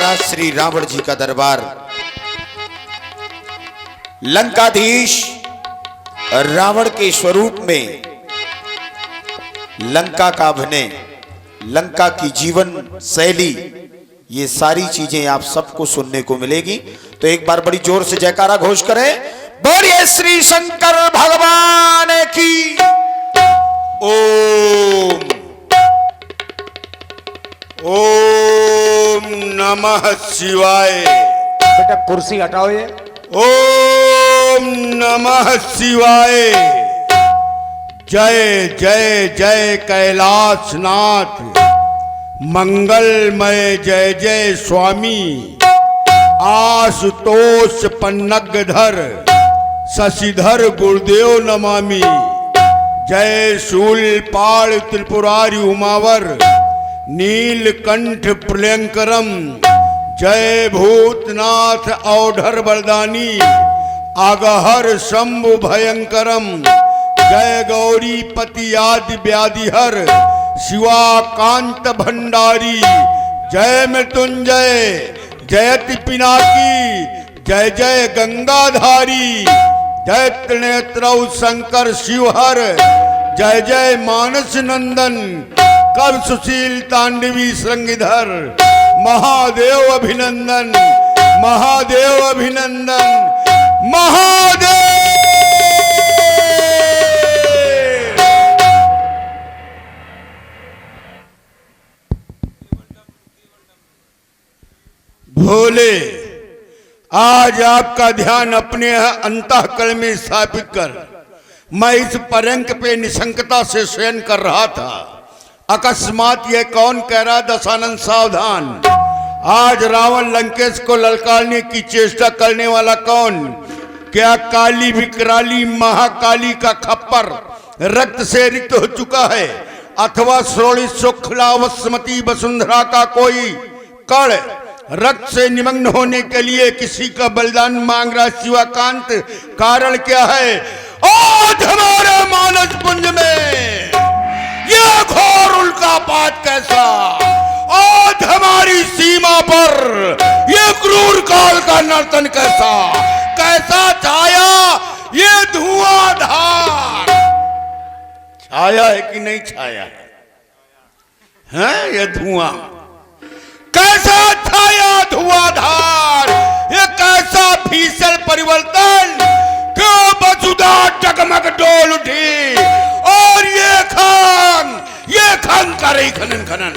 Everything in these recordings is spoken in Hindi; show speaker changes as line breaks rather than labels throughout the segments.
महाराज श्री रावण जी का दरबार, लंकाधीश रावण के स्वरूप में लंका का अभिनय, लंका की जीवन शैली, ये सारी चीजें आप सबको सुनने को मिलेगी। तो एक बार बड़ी जोर से जयकारा घोष करें, बोलिए श्री शंकर भगवान की। ओम ओम नमः शिवाय।
बेटा कुर्सी हटाओ ये।
ओम नमः शिवाय। जय जय जय कैलाशनाथ, मंगलमय जय जय स्वामी। आशुतोष पन्नगधर, शशिधर गुरुदेव नमामि। जय शूलपाण त्रिपुरारी उमावर, नीलकंठ प्रलयंकरम। जय भूतनाथ औढर वरदानी, आगहर शंभु भयंकरम। जय गौरी पति आदि व्याधिहर, शिवाकांत भंडारी। जय मृत्युंजय जयति पिनाकी, जय जय गंगाधारी। जय त्रिनेत्र शंकर शिवहर, जय जय मानस नंदन। कब सुशील तांडवी श्रृंगिधर, महादेव अभिनंदन, महादेव अभिनंदन, महादेव। भोले, आज आपका ध्यान अपने अंतःकरण में स्थापित कर, मैं इस पर्यंक पे निशंकता से शयन कर रहा था। अकस्मात ये कौन कह रहा, दशानन सावधान। आज रावण लंकेश को ललकारने की चेष्टा करने वाला कौन? क्या काली विकराली महाकाली का खप्पर रक्त से रिक्त हो चुका है, अथवा श्रोणी शुक्ला वसुमती वसुंधरा का कोई कण रक्त से निमग्न होने के लिए किसी का बलिदान मांग रहा? शिवाकांत, कारण क्या है? आज हमारे मानस पुंज में ये घोर उल्कापात कैसा? आज हमारी सीमा पर ये क्रूर काल का नर्तन कैसा? कैसा छाया ये धुआंधार? छाया है कि नहीं छाया है? हैं ये धुआं कैसा छाया धुआंधार? ये कैसा भीषण परिवर्तन? क्यों वसुधा जगमग डोल उठी और ये खान कर रही खनन खनन?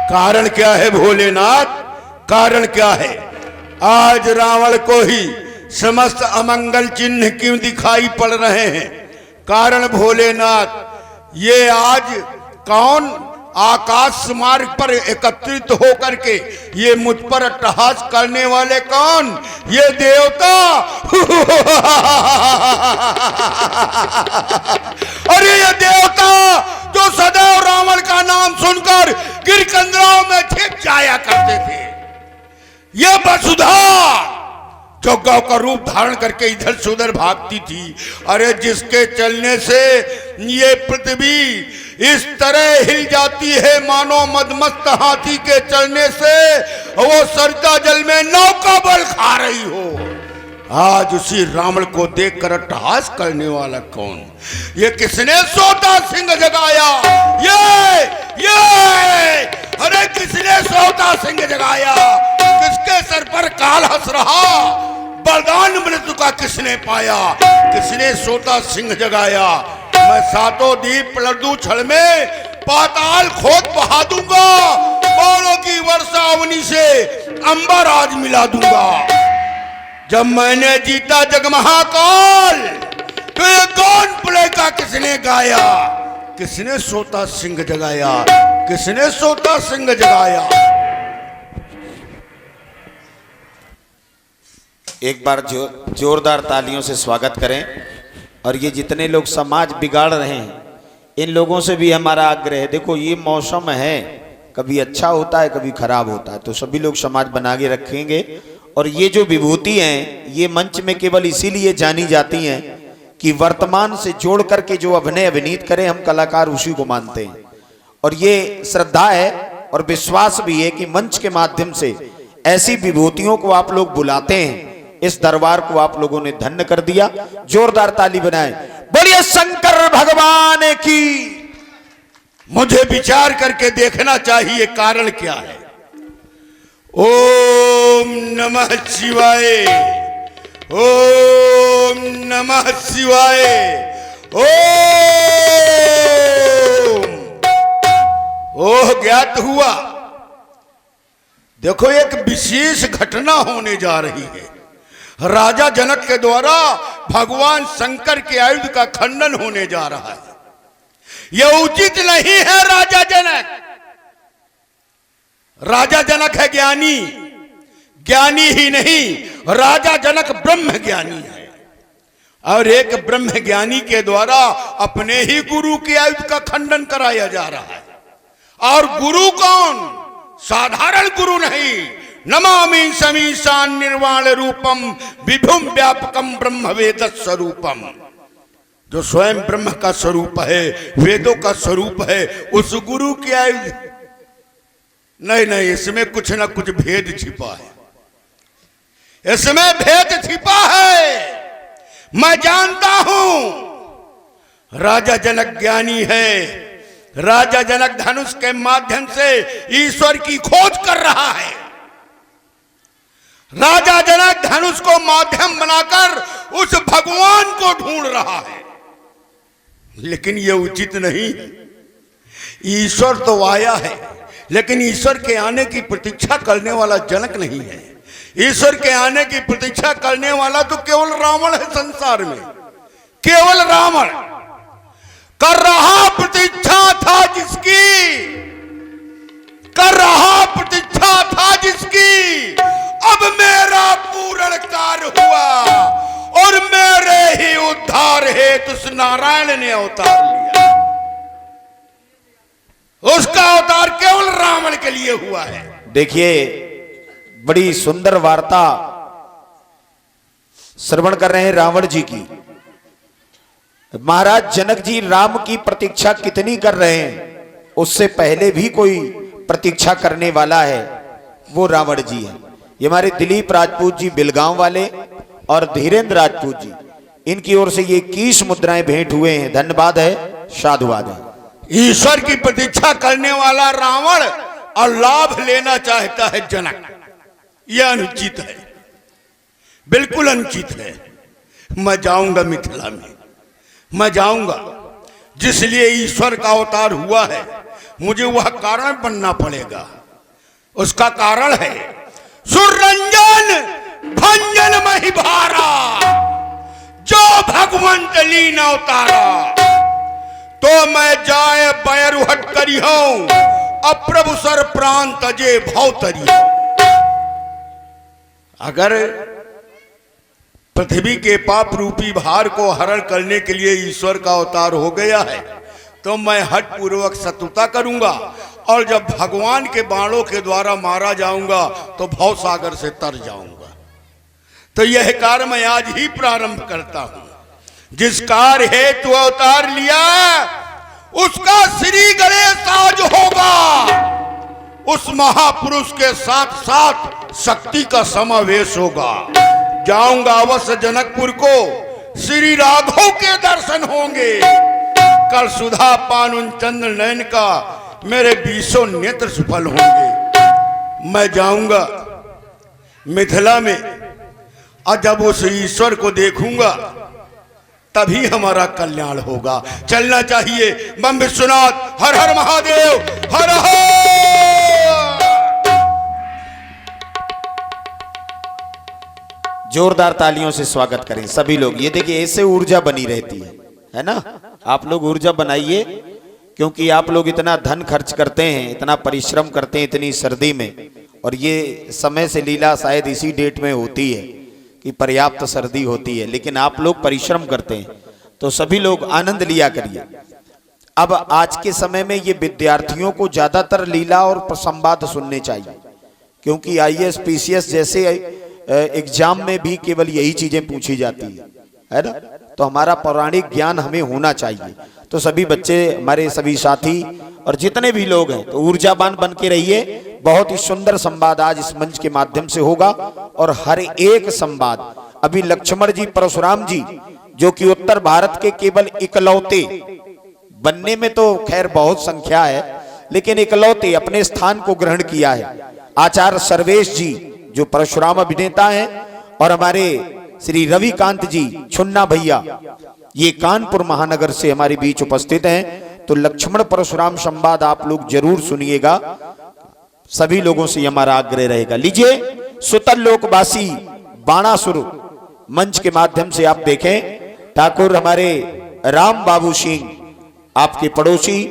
कारण क्या है भोलेनाथ? कारण क्या है? आज रावण को ही समस्त अमंगल चिन्ह क्यों दिखाई पड़ रहे हैं? कारण भोलेनाथ, ये आज कौन आकाश मार्ग पर एकत्रित होकर के ये मुझ पर अट्टहास करने वाले कौन? ये देवता। अरे ये देवता जो सदैव रावण का नाम सुनकर गिरकंदराओं में छिप जाया करते थे। ये वसुधा जो गौ का रूप धारण करके इधर से उधर भागती थी, अरे जिसके चलने से ये पृथ्वी इस तरह हिल जाती है मानो मदमस्त हाथी के चलने से वो सरिता जल में नौका बल खा रही हो। आज उसी रावण को देखकर अट्टहास करने वाला कौन? ये किसने सोता सिंह जगाया? ये अरे किसने सोता सिंह जगाया? किसके सर पर काल हंस रहा? बलिदान मृत्यु का किसने पाया? किसने सोता सिंह जगाया? मैं सातों दीप लड्डू छड़ में पाताल खोद बहा दूंगा, बालों की वर्षा अवनी से अंबर आज मिला दूंगा। जब मैंने जीता जग महाकाल, तो ये कौन प्ले का किसने गाया? किसने सोता सिंह जगाया? किसने सोता सिंह जगाया? एक बार जोरदार तालियों से स्वागत करें। और ये जितने लोग समाज बिगाड़ रहे हैं, इन लोगों से भी हमारा आग्रह है, देखो ये मौसम है, कभी अच्छा होता है कभी खराब होता है, तो सभी लोग समाज बना के रखेंगे। और ये जो विभूति हैं, ये मंच में केवल इसीलिए जानी जाती हैं कि वर्तमान से जोड़ करके जो अभिनय अभिनीत करें, हम कलाकार उसी को मानते हैं। और ये श्रद्धा है और विश्वास भी है कि मंच के माध्यम से
ऐसी विभूतियों को आप लोग बुलाते हैं। इस दरबार को आप लोगों ने धन्य कर दिया। जोरदार ताली बनाए, बोलिए शंकर भगवान की।
मुझे विचार करके देखना चाहिए कारण क्या है। ओम नमः शिवाय, ओम नमः शिवाय, ओह ज्ञात हुआ। देखो एक विशेष घटना होने जा रही है। राजा जनक के द्वारा भगवान शंकर के आयुध का खंडन होने जा रहा है। यह उचित नहीं है। राजा जनक है ज्ञानी, ज्ञानी ही नहीं, राजा जनक ब्रह्म ज्ञानी है। और एक ब्रह्म ज्ञानी के द्वारा अपने ही गुरु के आयुध का खंडन कराया जा रहा है। और गुरु कौन? साधारण गुरु नहीं। नमामि समीशान निर्वाण रूपम विभुम व्यापकम ब्रह्म वेद स्वरूपम। जो स्वयं ब्रह्म का स्वरूप है, वेदों का स्वरूप है, उस गुरु के आयुध नहीं, इसमें कुछ ना कुछ भेद छिपा है। इसमें भेद छिपा है। मैं जानता हूं राजा जनक ज्ञानी है। राजा जनक धनुष के माध्यम से ईश्वर की खोज कर रहा है। राजा जनक धनुष को माध्यम बनाकर उस भगवान को ढूंढ रहा है। लेकिन यह उचित नहीं है। ईश्वर तो आया है, लेकिन ईश्वर के आने की प्रतीक्षा करने वाला जनक नहीं है। ईश्वर के आने की प्रतीक्षा करने वाला तो केवल रावण है संसार में। केवल रावण कर रहा प्रतीक्षा था जिसकी, कर रहा प्रतीक्षा था जिसकी, अब मेरा पूर्ण कार्य हुआ और मेरे ही उद्धार हेतु उस नारायण ने अवतार लिया। उसका अवतार केवल रावण के लिए हुआ है।
देखिए बड़ी सुंदर वार्ता श्रवण कर रहे हैं रावण जी की। महाराज जनक जी राम की प्रतीक्षा कितनी कर रहे हैं, उससे पहले भी कोई प्रतीक्षा करने वाला है, वो रावण जी है। ये हमारे दिलीप राजपूत जी बिलगांव वाले और धीरेन्द्र राजपूत जी, इनकी ओर से ये 21 मुद्राएं भेंट हुए हैं। धन्यवाद है, साधुवाद है।
ईश्वर की प्रतीक्षा करने वाला रावण और लाभ लेना चाहता है जनक। यह अनुचित है, बिल्कुल अनुचित है। मैं जाऊंगा मिथिला में, मैं जाऊंगा। जिसलिए ईश्वर का अवतार हुआ है, मुझे वह कारण बनना पड़ेगा। उसका कारण है सुररंजन भंजन मही भारा, जो भगवंत लीन अवतारा। तो मैं जाए बैरु हट करी हूं, अप्रभु सर प्राण तजे भवतरी। अगर पृथ्वी के पाप रूपी भार को हरण करने के लिए ईश्वर का अवतार हो गया है, तो मैं हठ पूर्वक शत्रुता करूंगा। और जब भगवान के बाणों के द्वारा मारा जाऊंगा तो भव सागर से तर जाऊंगा। तो यह कार्य मैं आज ही प्रारंभ करता हूं। जिस कार्य हेतु अवतार लिया उसका श्री गणेश आज होगा। उस महापुरुष के साथ साथ शक्ति का समावेश होगा। जाऊंगा अवश्य जनकपुर को, श्री राघव के दर्शन होंगे। कल सुधा पान उन चंद्र नयन का मेरे 20 नेत्र सफल होंगे। मैं जाऊंगा मिथिला में, और जब उस ईश्वर को देखूंगा तभी हमारा कल्याण होगा। चलना चाहिए। बम विश्वनाथ, हर हर महादेव, हर हर।
जोरदार तालियों से स्वागत करें सभी लोग। ये देखिए ऐसे ऊर्जा बनी रहती है ना। आप लोग ऊर्जा बनाइए, क्योंकि आप लोग इतना धन खर्च करते हैं, इतना परिश्रम करते हैं इतनी सर्दी में। और ये समय से लीला शायद इसी डेट में होती है कि पर्याप्त सर्दी होती है, लेकिन आप लोग परिश्रम करते हैं, तो सभी लोग आनंद लिया करिए। अब आज के समय में ये विद्यार्थियों को ज्यादातर लीला और संवाद सुनने चाहिए, क्योंकि IAS PCS जैसे एग्जाम में भी केवल यही चीजें पूछी जाती है ना। तो हमारा पौराणिक ज्ञान हमें होना चाहिए। तो सभी बच्चे, हमारे सभी साथी और जितने भी लोग हैं, तो ऊर्जावान बन के रहिए। बहुत ही सुंदर संवाद आज इस मंच के माध्यम से होगा। और हर एक संवाद अभी लक्ष्मण जी परशुराम जी जो कि उत्तर भारत के केवल इकलौते, बनने में तो खैर बहुत संख्या है, लेकिन इकलौते अपने स्थान को ग्रहण किया है। आचार्य सर्वेश जी जो परशुराम अभिनेता हैं और हमारे श्री रविकांत जी छुन्ना भैया ये कानपुर महानगर से हमारे बीच उपस्थित हैं। तो लक्ष्मण परशुराम संवाद आप लोग जरूर सुनिएगा, सभी लोगों से हमारा आग्रह रहेगा। लीजिए सुतल लोकवासी बाणासुर मंच के माध्यम से आप देखें। ठाकुर हमारे राम बाबू सिंह आपके पड़ोसी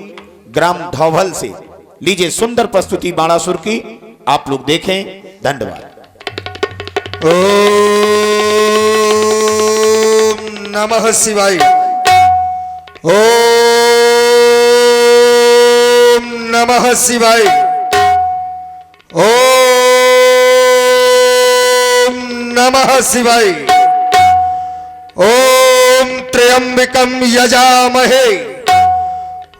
ग्राम धौभल से, लीजिए सुंदर प्रस्तुति बाणासुर की आप लोग देखें। धन्यवाद।
ओम नमः शिवाय। ओम नमः शिवाय। ओम नमः शिवाय। ओम त्र्यंबकं यजामहे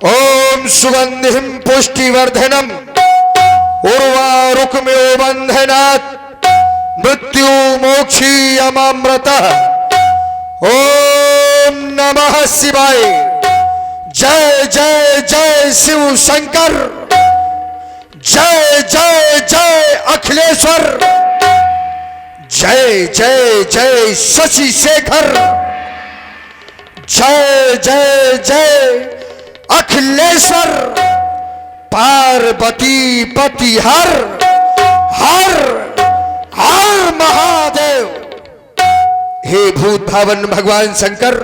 ओम सुगंधिं पुष्टिवर्धनम् उर्वारुकमेव बन्धनात् मृत्यु मोक्षीयमामृतः। ओम नमः शिवाय। जय जय जय शिव शंकर, जय जय जय अखिलेश्वर, जय जय जय शशि शेखर, जय जय जय अखिलेश्वर, पार्वती पति हर हर हर महादेव। हे भूत भावन भगवान शंकर,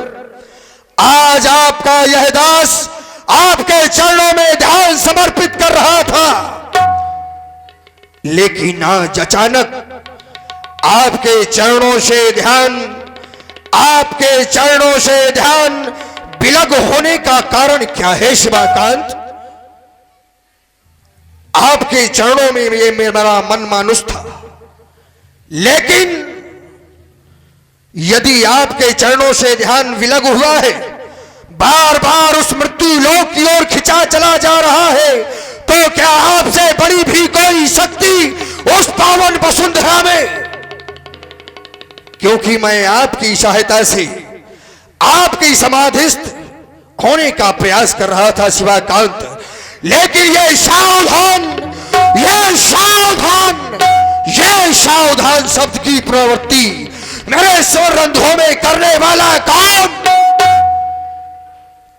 आज आपका यह दास आपके चरणों में ध्यान समर्पित कर रहा था, लेकिन आज अचानक आपके चरणों से ध्यान विलग होने का कारण क्या है शिवाकांत? आपके चरणों में ये मेरा मन मानुष था, लेकिन यदि आपके चरणों से ध्यान विलग हुआ है, बार बार उस मृत्यु लोक की ओर खिंचा चला जा रहा है, तो क्या आपसे बड़ी भी कोई शक्ति उस पावन वसुंधरा में? क्योंकि मैं आपकी सहायता से आपकी समाधिस्थ होने का प्रयास कर रहा था शिवाकांत, लेकिन ये सावधान शब्द की प्रवृत्ति मेरे स्वर रंध्रों में करने वाला कौन?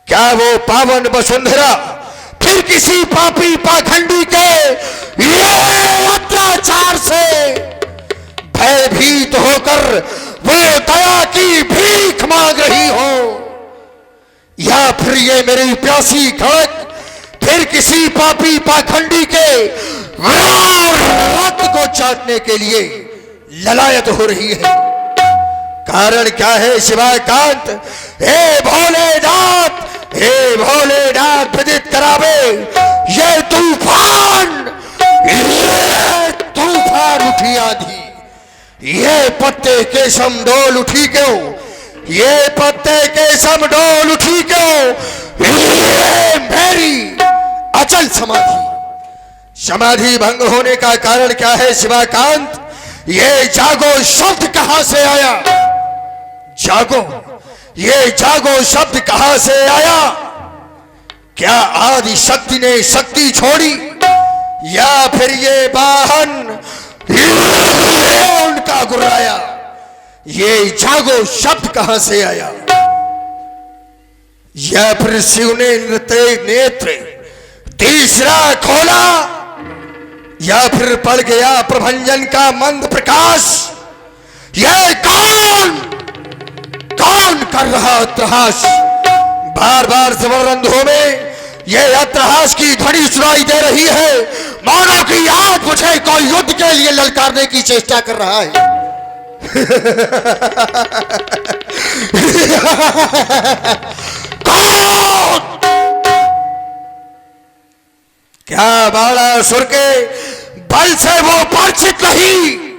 क्या वो पावन वसुंधरा फिर किसी पापी पाखंडी के अत्याचार से भयभीत होकर वो दया की भीख मांग रही हो, या फिर ये मेरी प्यासी खड़क फिर किसी पापी पाखंडी के रक्त को चाटने के लिए ललायत हो रही है? कारण क्या है शिवाकांत? हे भोलेनाथ विदित करावे ये तूफान उठी आधी, ये पत्ते के समडोल उठी क्यों? ये पत्ते के समडोल उठी क्यों? मेरी अचल समाधि भंग होने का कारण क्या है शिवाकांत? ये जागो शब्द कहां से आया? ये जागो शब्द कहां से आया? क्या आदि शक्ति ने शक्ति छोड़ी, या फिर ये वाहन उनका गुर्राया? ये जागो शब्द कहां से आया? या फिर शिव ने नेत्र तीसरा खोला, या फिर पड़ गया प्रभंजन का मंद प्रकाश? यह कौन कर रहा अट्टहास? बार बार स्वर्णरंध्रों में यह अट्टहास की ध्वनि सुनाई दे रही है, मानो कि आज मुझे कोई युद्ध के लिए ललकारने की चेष्टा कर रहा है। कौन? क्या बाणासुर के बल से वो परिचित नहीं?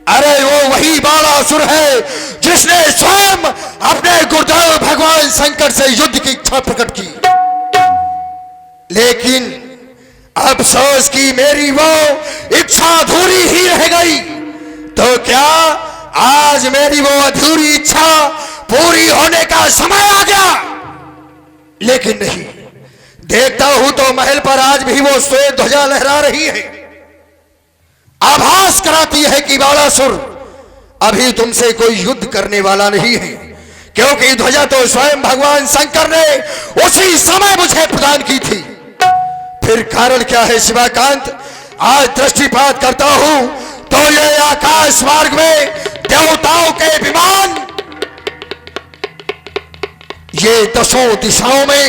अरे वो वही बाणासुर है जिसने स्वयं अपने गुरुदेव भगवान शंकर से युद्ध की इच्छा प्रकट की, लेकिन अफसोस की मेरी वो इच्छा अधूरी ही रह गई। तो क्या आज मेरी वो अधूरी इच्छा पूरी होने का समय आ गया? लेकिन नहीं, देखता हूं तो महल पर आज भी वो श्वेत ध्वजा लहरा रही है। आभास कराती है कि बालासुर अभी तुमसे कोई युद्ध करने वाला नहीं है, क्योंकि ध्वजा तो स्वयं भगवान शंकर ने उसी समय मुझे प्रदान की थी। फिर कारण क्या है शिवाकांत? आज दृष्टिपात करता हूं तो ये आकाश मार्ग में देवताओं के विमान, ये दसों दिशाओं में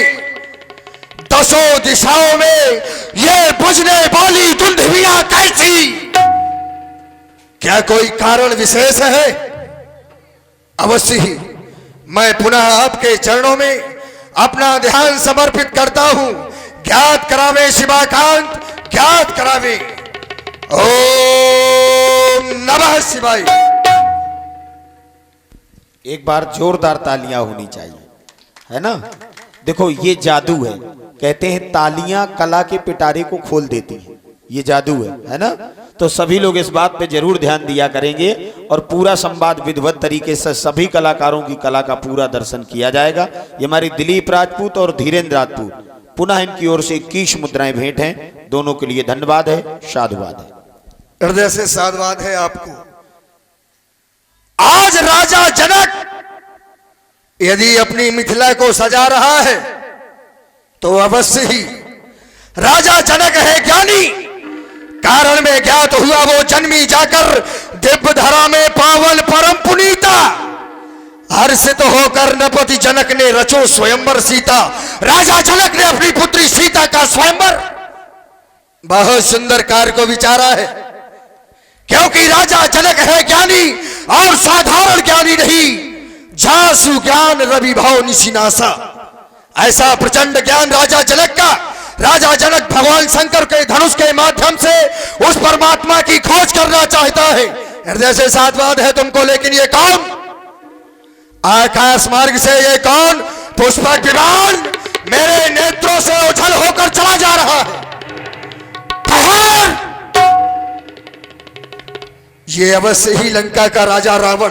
ये बुझने वाली दुंदुभियां कैसी? क्या कोई कारण विशेष है? अवश्य ही मैं पुनः आपके चरणों में अपना ध्यान समर्पित करता हूं। ज्ञात करावे शिवाकांत, ज्ञात करावे। ओम नमः शिवाय।
एक बार जोरदार तालियां होनी चाहिए, है ना। देखो ये जादू है, कहते हैं तालियां कला के पिटारे को खोल देती हैं, ये जादू है ना। तो सभी लोग इस बात पे जरूर ध्यान दिया करेंगे और पूरा संवाद विधिवत तरीके से सभी कलाकारों की कला का पूरा दर्शन किया जाएगा। ये हमारी दिलीप राजपूत और धीरेन्द्र राजपूत, पुनः इनकी ओर से 21 मुद्राएं भेंट हैं। दोनों के लिए धन्यवाद है, साधुवाद है,
हृदय से साधुवाद है आपको। आज राजा जनक यदि अपनी मिथिला को सजा रहा है तो अवश्य ही राजा जनक है ज्ञानी। कारण में ज्ञात हुआ वो जन्मी जाकर दिव्य धरा में पावन परम पुनीता। हर्षित होकर नपति जनक ने रचो स्वयंवर सीता। राजा जनक ने अपनी पुत्री सीता का स्वयंवर बहुत सुंदर कार्य को विचारा है, क्योंकि राजा जनक है ज्ञानी और साधारण ज्ञानी नहीं। झासु ज्ञान रवि भाव निशिनासा, ऐसा प्रचंड ज्ञान राजा जनक का। राजा जनक भगवान शंकर के धनुष के माध्यम से उस परमात्मा की खोज करना चाहता है। हृदय से साधुवाद है तुमको। लेकिन ये कौन? आकाश मार्ग से ये कौन पुष्पक विमान मेरे नेत्रों से उछल होकर चला जा रहा है? ये अवश्य ही लंका का राजा रावण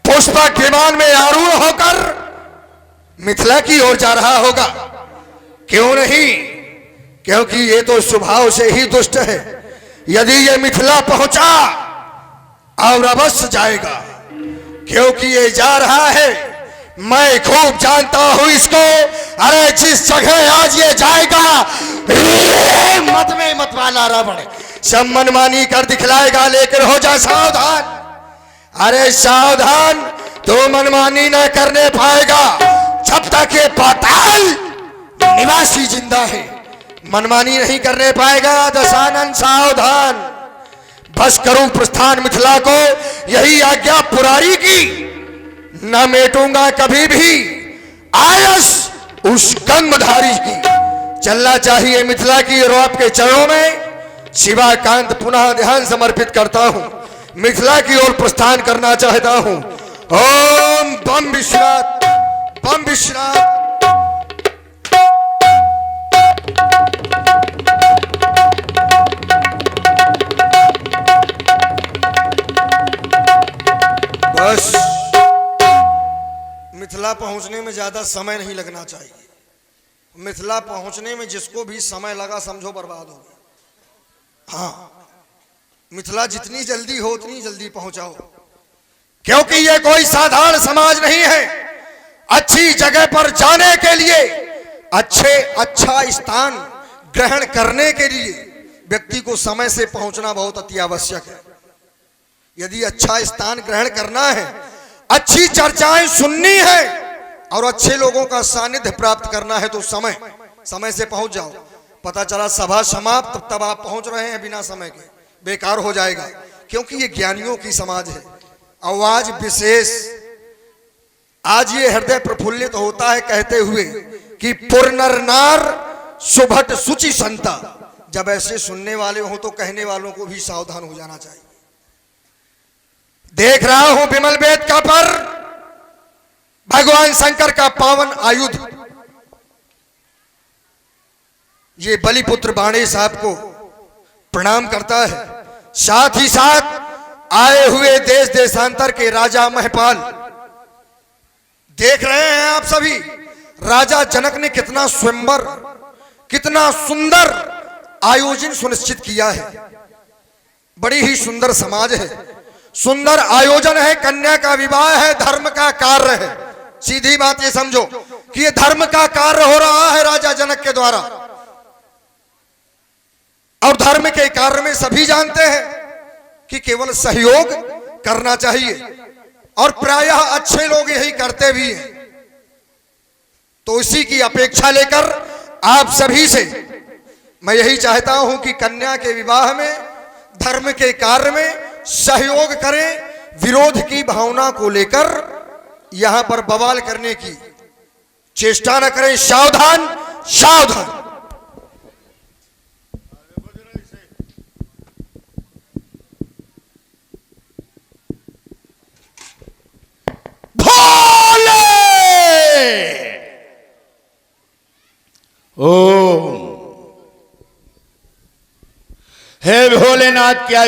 पुष्पक विमान में आरूढ़ होकर मिथिला की ओर जा रहा होगा। क्यों नहीं? क्योंकि ये तो स्वभाव से ही दुष्ट है। यदि ये मिथिला पहुंचा और अवश्य जाएगा, क्योंकि ये जा रहा है, मैं खूब जानता हूं इसको। अरे जिस जगह आज ये जाएगा मत में मत वाला रावण सब मनमानी कर दिखलाएगा। लेकिन हो जा सावधान, अरे सावधान, तो मनमानी न करने पाएगा जब तक ये पाताल निवासी जिंदा है। मनमानी नहीं करने पाएगा। दशानन सावधान, बस करूं प्रस्थान मिथिला को, यही आज्ञा पुरारी की। न मेटूंगा कभी भी आयस उस गंगधारी की। चलना चाहिए मिथिला की और आपके चरणों में शिवाकांत पुनः ध्यान समर्पित करता हूं। मिथिला की ओर प्रस्थान करना चाहता हूं। ओम बम विश्रात, बम विश्रात। बस मिथिला पहुंचने में ज्यादा समय नहीं लगना चाहिए। मिथिला पहुंचने में जिसको भी समय लगा समझो बर्बाद हो गया। हाँ, मिथिला जितनी जल्दी हो उतनी जल्दी पहुंचाओ, क्योंकि यह कोई साधारण समाज नहीं है। अच्छी जगह पर जाने के लिए, अच्छा स्थान ग्रहण करने के लिए व्यक्ति को समय से पहुंचना बहुत अति आवश्यक है। यदि अच्छा स्थान ग्रहण करना है, अच्छी चर्चाएं सुननी है और अच्छे लोगों का सानिध्य प्राप्त करना है तो समय से पहुंच जाओ। पता चला सभा समाप्त, तब आप पहुंच रहे हैं बिना समय के, बेकार हो जाएगा। क्योंकि ये ज्ञानियों की समाज है। आवाज विशेष आज ये हृदय प्रफुल्लित होता है कहते हुए कि पुरनर नार सुभट सुचि संता। जब ऐसे सुनने वाले हो तो कहने वालों को भी सावधान हो जाना चाहिए। देख रहा हूं विमल वेद का पर भगवान शंकर का पावन आयुध ये बलिपुत्र बाणे साहब को प्रणाम करता है। साथ ही साथ आए हुए देश देशांतर के राजा महपाल, देख रहे हैं आप सभी, राजा जनक ने कितना स्वयंवर, कितना सुंदर आयोजन सुनिश्चित किया है। बड़ी ही सुंदर समाज है, सुंदर आयोजन है, कन्या का विवाह है, धर्म का कार्य है। सीधी बात ये समझो कि ये धर्म का कार्य हो रहा है राजा जनक के द्वारा, और धर्म के कार्य में सभी जानते हैं कि केवल सहयोग करना चाहिए, और प्रायः अच्छे लोग यही करते भी हैं। तो इसी की अपेक्षा लेकर आप सभी से मैं यही चाहता हूं कि कन्या के विवाह में, धर्म के कार्य में सहयोग करें, विरोध की भावना को लेकर यहां पर बवाल करने की चेष्टा न करें। सावधान सावधान।
ओम हे भोलेनाथ क्या,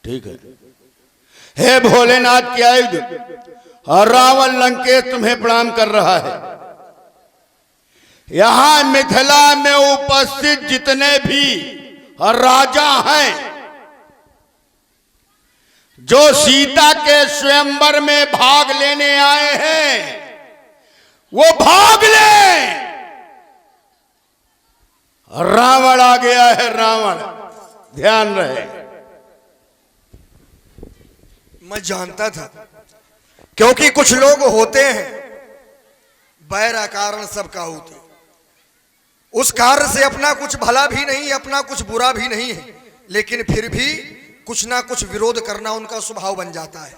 ठीक है, हे भोलेनाथ की आयुध और रावण लंकेश तुम्हें प्रणाम कर रहा है। यहां मिथिला में उपस्थित जितने भी राजा हैं जो सीता के स्वयंवर में भाग लेने आए हैं, वो भाग ले। रावण आ गया है, रावण, ध्यान रहे।
मैं जानता था, क्योंकि कुछ लोग होते हैं बैर कारण सबका होते, उस कार्य से अपना कुछ भला भी नहीं, अपना कुछ बुरा भी नहीं है, लेकिन फिर भी कुछ ना कुछ विरोध करना उनका स्वभाव बन जाता है।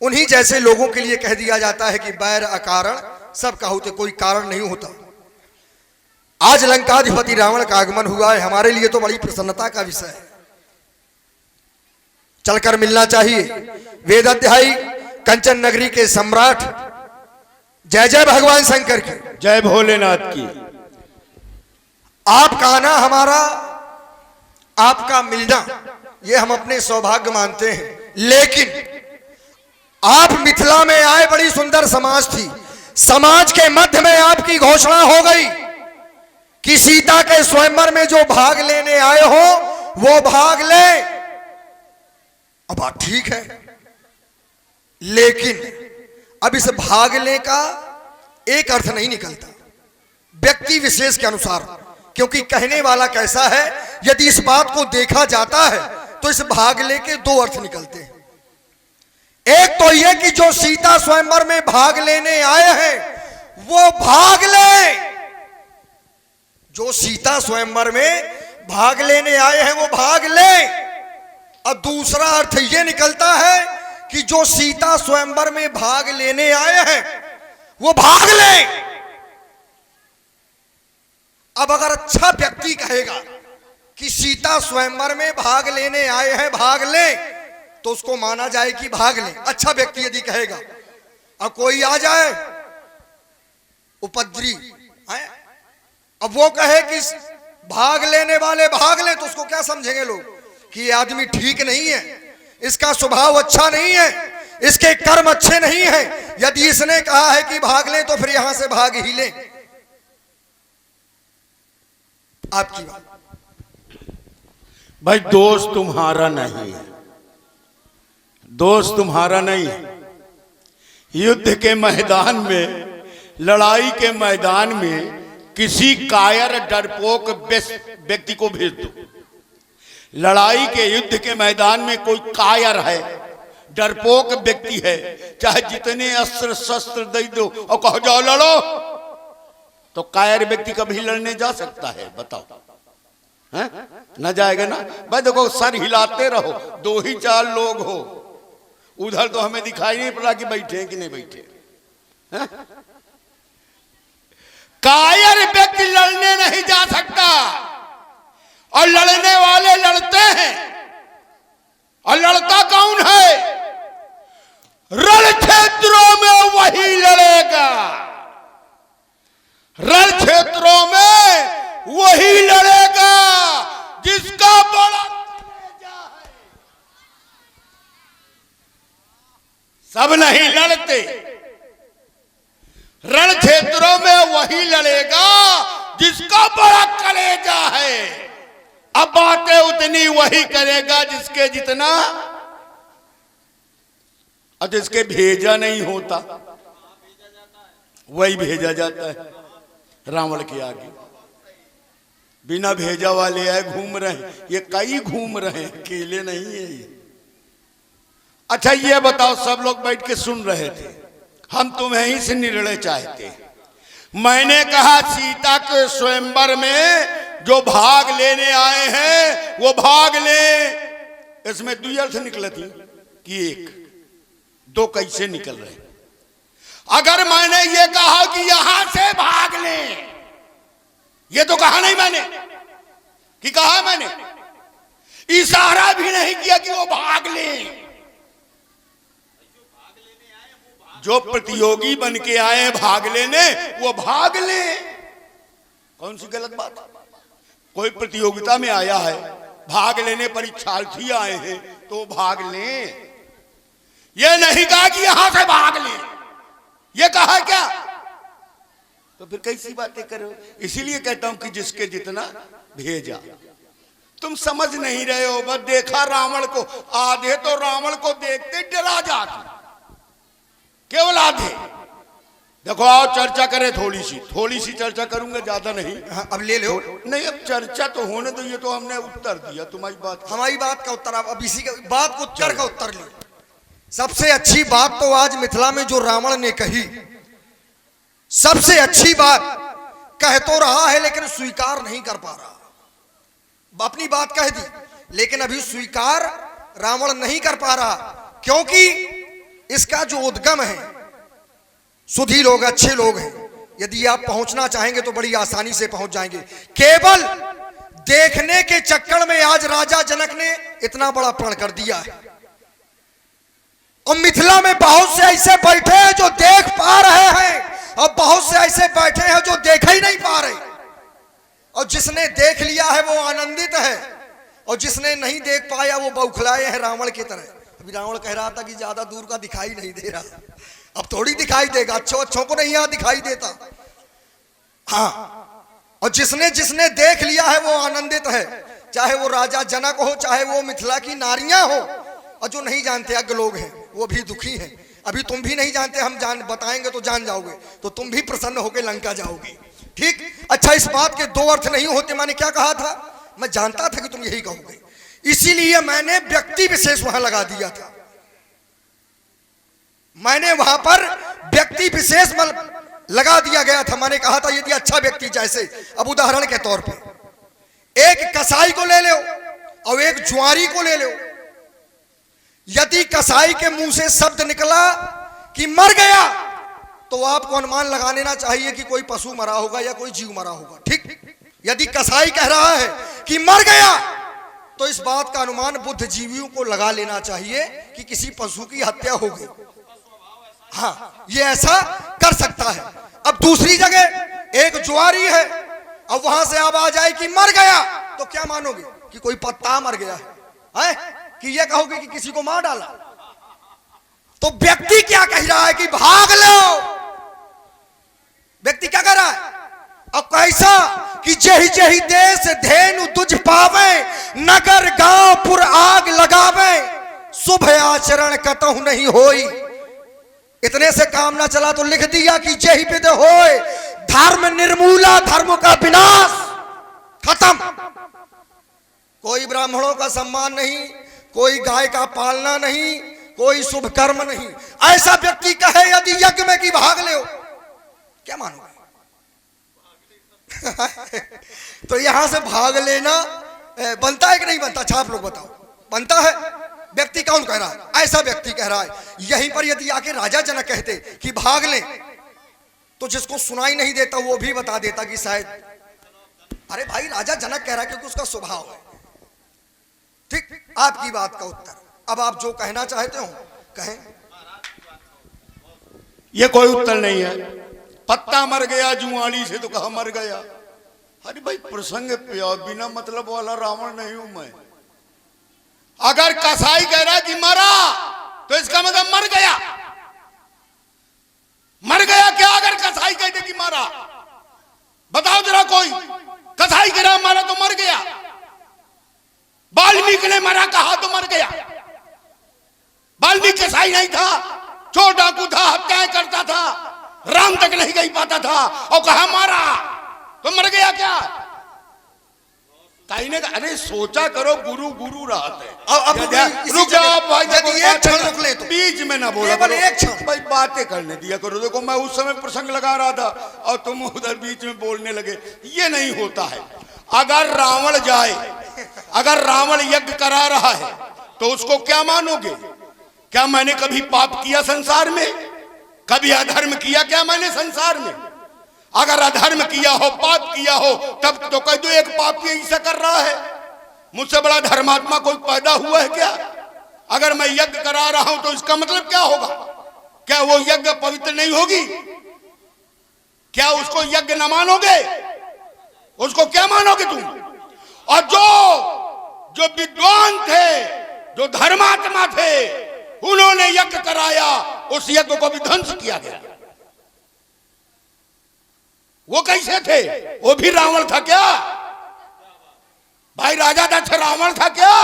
उन्हीं जैसे लोगों के लिए कह दिया जाता है कि बैर अकारण सबका होते, कोई कारण नहीं होता। आज लंकाधिपति रावण का आगमन हुआ है, हमारे लिए तो बड़ी प्रसन्नता का विषय है। चलकर मिलना चाहिए। वेद अध्यायी कंचन नगरी के सम्राट, जय जय भगवान शंकर की,
जय भोलेनाथ की।
आपका आना, हमारा आपका मिलना, ये हम अपने सौभाग्य मानते हैं। लेकिन आप मिथिला में आए, बड़ी सुंदर समाज थी, समाज के मध्य में आपकी घोषणा हो गई कि सीता के स्वयंवर में जो भाग लेने आए हो वो भाग ले। अब बात ठीक है, लेकिन अब इस भाग ले का एक अर्थ नहीं निकलता, व्यक्ति विशेष के अनुसार, क्योंकि कहने वाला कैसा है, यदि इस बात को देखा जाता है तो इस भाग ले के दो अर्थ निकलते हैं। एक तो यह कि जो सीता स्वयंवर में भाग लेने आए हैं वो भाग ले, जो सीता स्वयंवर में भाग लेने आए हैं वो भाग ले। और दूसरा अर्थ यह निकलता है कि जो सीता स्वयंवर में भाग लेने आए हैं वो भाग ले। अब अगर अच्छा व्यक्ति कहेगा कि सीता स्वयंवर में भाग लेने आए हैं, भाग ले, तो उसको माना जाए कि भाग ले। अच्छा व्यक्ति यदि कहेगा, अब कोई आ जाए उपद्री है, अब वो कहे कि भाग लेने वाले भाग ले, तो उसको क्या समझेंगे लोग कि ये आदमी ठीक नहीं है, इसका स्वभाव अच्छा नहीं है, इसके कर्म अच्छे नहीं है। यदि इसने कहा है कि भाग ले तो फिर यहां से भाग ही ले। आपकी बात
भाई, दोष तुम्हारा नहीं है, दोष तुम्हारा नहीं है। युद्ध के मैदान में, लड़ाई के मैदान में किसी कायर डरपोक व्यक्ति को भेज दो। लड़ाई के युद्ध के मैदान में कोई कायर है, डरपोक व्यक्ति है, चाहे जितने अस्त्र शस्त्र दे दो और कहो जाओ लड़ो, तो कायर व्यक्ति कभी लड़ने जा सकता है? बताओ, हैं? ना जाएगा ना। भाई देखो, सर हिलाते रहो, दो ही चार लोग हो, उधर तो हमें दिखाई नहीं पड़ा कि बैठे हैं कि नहीं बैठे। हैं? कायर व्यक्ति लड़ने नहीं जा सकता, और लड़ने वाले लड़ते हैं। और लड़ता कौन है? रण क्षेत्रों में वही लड़ेगा, रण क्षेत्रों में वही लड़ेगा जिसका बड़ा कलेजा है। सब नहीं लड़ते, रण क्षेत्रों में वही लड़ेगा जिसका बड़ा कलेजा है। अब बातें उतनी वही करेगा जिसके जितना और जिसके भेजा नहीं होता वही भेजा जाता है। रावण के आगे बिना भेजा वाले आए घूम रहे हैं, ये कई घूम रहे हैं, अकेले नहीं है ये। अच्छा ये बताओ, सब लोग बैठ के सुन रहे थे, हम तुम्हें ही से निर्णय चाहते हैं। मैंने कहा सीता के स्वयंवर में जो भाग लेने आए हैं वो भाग ले। इसमें दो अर्थ निकले थी कि एक दो कैसे निकल रहे। अगर मैंने ये कहा कि यहां से भाग ले, ये तो कहा नहीं मैंने, कि कहा मैंने, इशारा भी नहीं किया कि वो भाग ले। जो प्रतियोगी बन के आए भाग लेने वो भाग ले। कौन सी गलत बात? कोई प्रतियोगिता में आया है, भाग लेने परीक्षार्थी आए हैं तो भाग ले। ये नहीं कहा कि यहां से भाग ले, ये कहा क्या? तो फिर कैसी बातें करो? इसीलिए कहता हूं कि जिसके जितना भेजा। तुम समझ नहीं रहे हो। बस देखा रावण को, आधे तो रावण को देखते डरा जाते, केवल आधे। देखो आओ चर्चा करें, थोड़ी सी चर्चा करूंगा, ज्यादा नहीं।
हाँ, अब ले लो।
नहीं अब चर्चा तो होने दो, ये तो हमने उत्तर दिया तुम्हारी बात,
हमारी बात का उत्तर। अब इसी का बात को उत्तर का उत्तर ले। सबसे अच्छी बात तो आज मिथिला में जो रावण ने कही, सबसे अच्छी बात कह तो रहा है लेकिन स्वीकार नहीं कर पा रहा। अपनी बात कह दी लेकिन अभी स्वीकार रावण नहीं कर पा रहा, क्योंकि इसका जो उद्गम है, सुधी लोग, अच्छे लोग हैं, यदि आप पहुंचना चाहेंगे तो बड़ी आसानी से पहुंच जाएंगे। केवल देखने के चक्कर में आज राजा जनक ने इतना बड़ा प्रण कर दिया है। और मिथिला में बहुत से ऐसे बैठे हैं जो देख पा रहे हैं, और बहुत से ऐसे बैठे हैं जो देख ही नहीं पा रहे। और जिसने देख लिया है वो आनंदित है, और जिसने नहीं देख पाया वो बौखलाए हैं रावण की तरह। अभी रावण कह रहा था कि ज्यादा दूर का दिखाई नहीं दे रहा, अब थोड़ी दिखाई देगा, अच्छों को नहीं यहां दिखाई देता। हाँ, और जिसने जिसने देख लिया है वो आनंदित है, चाहे वो राजा जनक हो, चाहे वो मिथिला की नारियां हो। और जो नहीं जानते अज्ञ लोग हैं वो भी दुखी हैं। अभी तुम भी नहीं जानते, हम जान बताएंगे तो जान जाओगे, तो तुम भी प्रसन्न होकर लंका जाओगे। ठीक। अच्छा, इस बात के दो अर्थ नहीं होते। मैंने क्या कहा था? मैं जानता था कि तुम यही कहोगे, इसीलिए मैंने व्यक्ति विशेष वहां लगा दिया था। मैंने वहां पर व्यक्ति विशेष लगा दिया गया था। मैंने कहा था यदि अच्छा व्यक्ति, जैसे अब उदाहरण के तौर पे एक कसाई को ले लो और एक जुआरी को ले लो। यदि कसाई के मुंह से शब्द निकला कि मर गया, तो आपको अनुमान लगा लेना चाहिए कि कोई पशु मरा होगा या कोई जीव मरा होगा। ठीक। यदि कसाई कह रहा है कि मर गया, तो इस बात का अनुमान बुद्धिजीवियों को लगा लेना चाहिए कि किसी पशु की हत्या हो गई। हाँ, ये ऐसा कर सकता है। अब दूसरी जगह एक जुआरी है और वहां से अब आ जाए कि मर गया, तो क्या मानोगे? कि कोई पत्ता मर गया है, कि ये कहोगे कि किसी को मार डाला? तो व्यक्ति क्या कह रहा है कि भाग लो। व्यक्ति क्या कह रहा है? अब कैसा कि जही जही देश धेनु तुझ पावे, नगर गांव पुर आग लगावे, शुभ आचरण कतहु नहीं होई। इतने से काम ना चला तो लिख दिया कि जही विद होए धर्म निर्मूला, धर्म का विनाश, खत्म। कोई ब्राह्मणों का सम्मान नहीं, कोई गाय का पालना नहीं, कोई शुभ कर्म नहीं। ऐसा व्यक्ति कहे यदि यज्ञ में कि भाग ले, क्या मानोगे? तो यहां से भाग लेना बनता है कि नहीं बनता? अच्छा आप लोग बताओ, बनता है? व्यक्ति कौन कह रहा है? ऐसा व्यक्ति कह रहा है। यहीं पर यदि आके राजा जनक कहते कि भाग ले, तो जिसको सुनाई नहीं देता वो भी बता देता कि शायद अरे भाई राजा जनक कह रहा है क्योंकि उसका स्वभाव है। ठीक। आपकी बात का उत्तर। अब आप जो कहना चाहते हो कहें।
यह कोई उत्तर नहीं है। पत्ता मर गया जुआली से तो कहा मर गया। अरे भाई प्रसंग पे बिना मतलब वाला रावण नहीं हूं मैं। अगर कसाई कह रहा है कि मरा तो इसका मतलब मर गया। मर गया क्या अगर कसाई कहते कि मारा? बताओ जरा कोई। कसाई कह रहा मारा तो मर गया। वाल्मीकि ने मरा कहा तो मर गया। वाल्मीकि कसाई नहीं था, चोर डाकू था, हत्याएं करता था, राम तक नहीं कह पाता था और कहा मारा तो मर गया क्या? कहीं ने अरे सोचा करो, गुरु गुरु रहते।
अब
रुक जाओ भाई,
यदि एक क्षण रुक ले तो
बीच में ना बोला
केवल एक क्षण
भाई, बातें करने दिया करो। देखो मैं उस समय प्रसंग लगा रहा था और तुम उधर बीच में बोलने लगे, ये नहीं होता है। अगर रावण जाए, अगर रावण यज्ञ करा रहा है तो उसको क्या मानोगे? क्या मैंने कभी पाप किया संसार में? कभी अधर्म किया क्या मैंने संसार में? अगर अधर्म किया हो, पाप किया हो, तब तो कह दो एक पापी ऐसा कर रहा है, मुझसे बड़ा धर्मात्मा कोई पैदा हुआ है क्या? अगर मैं यज्ञ करा रहा हूं तो इसका मतलब क्या होगा? क्या वो यज्ञ पवित्र नहीं होगी? क्या उसको यज्ञ न मानोगे? उसको क्या मानोगे तुम? और जो विद्वान थे, जो धर्मात्मा थे, उन्होंने यज्ञ कराया, उस यज्ञ को भी ध्वंस किया गया। वो कैसे थे? वो भी रावण था क्या भाई? राजा दक्ष रावण था क्या?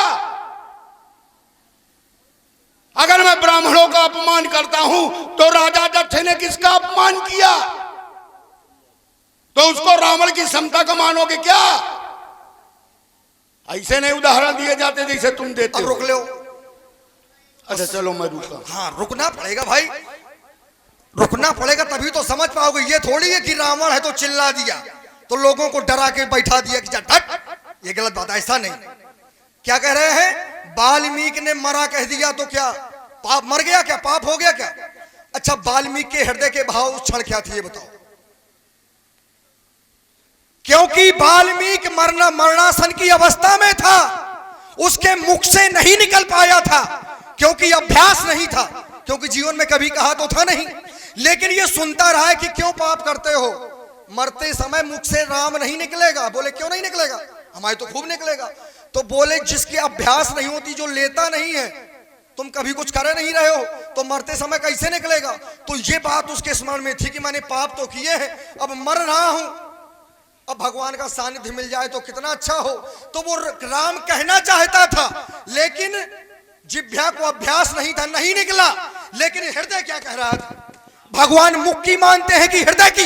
अगर मैं ब्राह्मणों का अपमान करता हूं तो राजा दक्ष ने किसका अपमान किया? तो उसको रावण की क्षमता का मानोगे क्या? ऐसे नहीं उदाहरण दिए जाते जैसे तुम देते हो।
रुक लो।
अच्छा चलो मैं रुका।
हाँ रुकना पड़ेगा भाई, रुकना पड़ेगा तभी तो समझ पाओगे। ये थोड़ी है कि रावण है तो चिल्ला दिया तो लोगों को डरा के बैठा दिया कि जा हट, ये गलत बात है। ऐसा नहीं। क्या कह रहे हैं? वाल्मीकि ने मरा कह दिया तो क्या पाप मर गया? क्या पाप हो गया क्या? अच्छा वाल्मीकि के हृदय के भाव उस क्षण क्या थे ये बताओ? क्योंकि वाल्मीकि मरणासन की अवस्था में था, उसके मुख से नहीं निकल पाया था क्योंकि अभ्यास नहीं था, क्योंकि जीवन में कभी कहा तो था नहीं। लेकिन ये सुनता रहा है कि क्यों पाप करते हो। मरते समय मुख से राम नहीं निकलेगा। बोले क्यों नहीं निकलेगा? हमारे तो खूब निकलेगा। तो बोले जिसकी अभ्यास नहीं होती, जो लेता नहीं है, तुम कभी कुछ करे नहीं रहे हो तो मरते समय कैसे निकलेगा? तो ये बात उसके स्मरण में थी कि मैंने पाप तो किए हैं, अब मर रहा हूं, अब भगवान का सानिध्य मिल जाए तो कितना अच्छा हो। तो वो राम कहना चाहता था लेकिन जिह्वा को अभ्यास नहीं था, नहीं निकला। लेकिन हृदय क्या कह रहा था? भगवान मुख की मानते हैं कि हृदय की?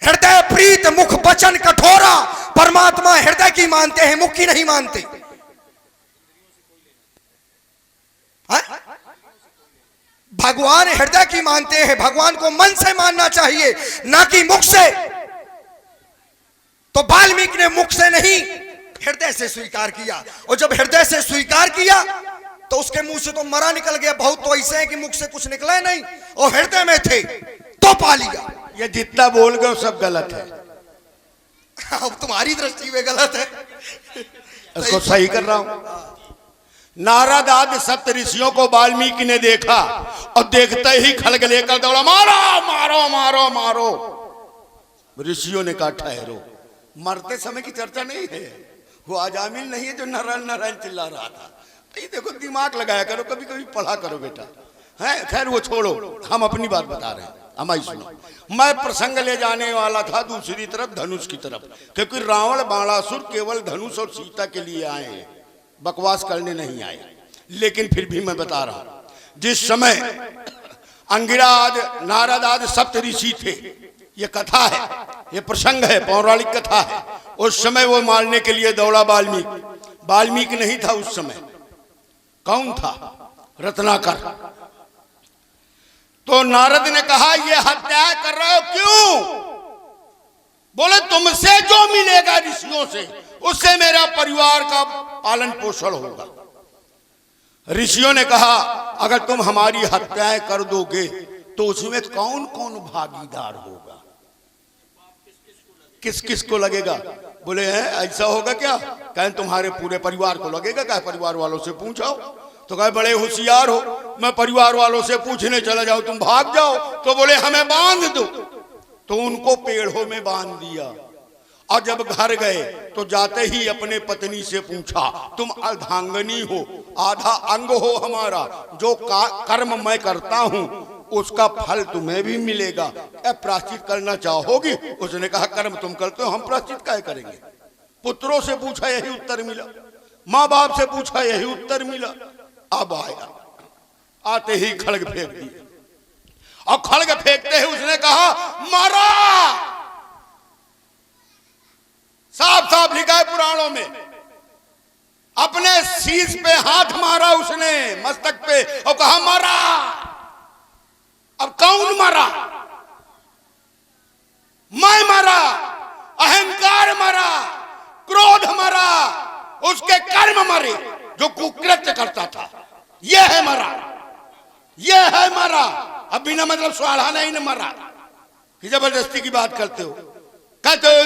हृदय प्रीत मुख वचन कठोरा, परमात्मा हृदय की मानते हैं, मुख की नहीं मानते। भगवान हृदय की मानते हैं, भगवान को मन से मानना चाहिए ना कि मुख से। तो वाल्मीकि ने मुख से नहीं हृदय से स्वीकार किया, और जब हृदय से स्वीकार किया तो उसके मुंह से तो मरा निकल गया। बहुत तो ऐसे है कि मुख से कुछ निकला नहीं और हृदय में थे तो पा लिया।
ये जितना बोल गए सब गलत है।
अब तुम्हारी दृष्टि में गलत है,
इसको सही कर रहा हूं। नारद आदि सप्त ऋषियों को वाल्मीकि ने देखा और देखते ही खड्ग लेकर दौड़ा, मारो मारो मारो मारो। ऋषियों ने कहा ठहरो, मरते समय की चर्चा नहीं है, वो आजामिल नहीं है जो नारायण नारायण चिल्ला रहा था। ये देखो दिमाग लगाया करो, कभी कभी पढ़ा करो बेटा। है खैर वो छोड़ो, हम अपनी बात बता रहे हैं। हमारी सुनो, मैं प्रसंग ले जाने वाला था दूसरी तरफ, धनुष की तरफ, क्योंकि रावण बाणासुर केवल धनुष और सीता के लिए आए हैं, बकवास करने नहीं आए। लेकिन फिर भी मैं बता रहा हूं, जिस समय अंगिराज नारद आदि सप्त ऋषि थे, ये कथा है, ये प्रसंग है, पौराणिक कथा है। उस समय वो मारने के लिए दौड़ा वाल्मीकि। वाल्मीकि नहीं था उस समय, कौन था? रत्नाकर। तो नारद ने कहा ये हत्या कर रहे हो क्यों? बोले तुमसे जो मिलेगा ऋषियों से, उससे मेरा परिवार का पालन पोषण होगा। ऋषियों ने कहा अगर तुम हमारी हत्याएं कर दोगे तो उसमें कौन कौन भागीदार होगा? किस किस को लगेगा? बोले हैं ऐसा होगा क्या? कहें तुम्हारे पूरे परिवार को लगेगा। क्या परिवार वालों से पूछो। तो कहे बड़े होशियार हो, मैं परिवार वालों से पूछने चला जाऊं, तुम भाग जाओ। तो बोले हमें बांध दो। तो उनको पेड़ों में बांध दिया। और जब घर गए तो जाते ही अपने पत्नी से पूछा, तुम अर्धांगनी हो, आधा अंग हो हमारा, जो कर्म मैं करता हूं उसका फल तुम्हें भी मिलेगा, क्या प्रायश्चित करना चाहोगी? उसने कहा कर्म तुम करते हो, हम प्रायश्चित क्या करेंगे। पुत्रों से पूछा यही उत्तर मिला, माँ बाप से पूछा यही उत्तर मिला। अब आया, आते ही खड़ग फेंक दिए। और खड़ग फेंकते ही उसने कहा मारा। साफ साफ लिखा है पुराणों में, अपने शीश पे हाथ मारा उसने, मस्तक पे, और कहा मारा। अब कौन मारा? मैं मारा, अहंकार मारा, क्रोध मारा, उसके कर्म मरे जो कुकृत्य करता था, यह है मरा, यह है मरा। अब बिना मतलब स्वाहा नहीं न मरा कि जबरदस्ती की बात करते हो, कहते हो